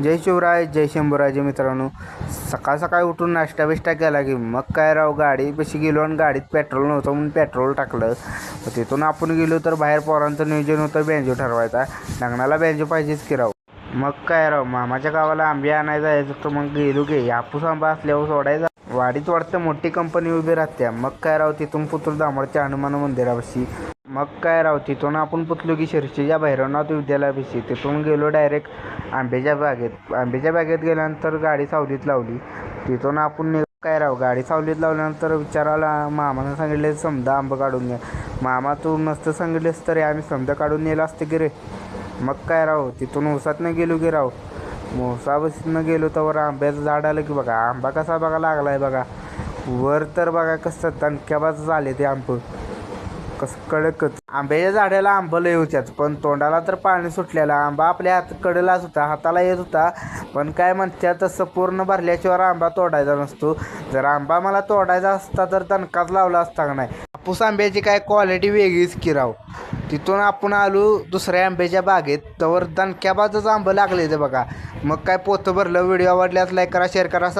जय शिवराय जय शंभूराजे मित्रांनो, सकाळ सकाळी उठून नाश्ता बिष्टा केला की मग काय राव गाडीपाशी गेलो आणि गाडीत पेट्रोल नव्हतं म्हणून पेट्रोल टाकलं. तिथून आपण गेलो तर बाहेर पोरांचं नियोजन होतं बँजो ठरवायचा. लग्नाला बँजो पाहिजेच की राव. मग काय राव मामाच्या गावाला आंबे आणायला जायचं तर मग गेलो की हापूस आंबा असल्यावर सोडायचा. वाडीत वाटतं मोठी कंपनी उभी राहते. मग काय राव तिथून पुतूर दामोडच्या हनुमान मंदिरापाशी. मग काय राव तिथून आपण पुतलो की शिर्षीच्या भैरवनाथ विद्यालयापाशी. तिथून गेलो डायरेक्ट आंब्याच्या बागेत गेल्यानंतर गाडी सावलीत लावली. तिथून आपण काय राव गाडी सावलीत लावल्यानंतर विचारायला मामानं सांगितले समजा आंबा काढून घ्या. मामा तू नसतं सांगितलेस तरी आम्ही समजा काढून नेलं असतं की रे. मग काय राव तिथून उसातनं गेलो की राव. उसापासून गेलो तर आंब्याचं झाड आलं की बघा आंबा कसा बघा लागलाय बघा. वर तर बघा कसं तणक्याबाज झाले ते आंब, कसं कडकच. आंब्याच्या झाडाला आंब लय होत्यात पण तोंडाला तर पाणी सुटलेला. आंबा आपल्या कडेलाच होता, हाताला येत होता. पण काय म्हणतात तसं पूर्ण भरल्याशिवाय आंबा तोडायचा नसतो. जर आंबा मला तोडायचा असता तर तणकाच लावला असता का नाही. हापूस आंब्याची काय क्वालिटी वेगळीच की राव. तिथून आपण आलो दुसऱ्या आंब्याच्या बागेत, तवर दणक्याबाजच आंबं लागले ते बघा. मग काय पोतं भरलं. व्हिडिओ आवडल्यास लाईक करा, शेअर करा.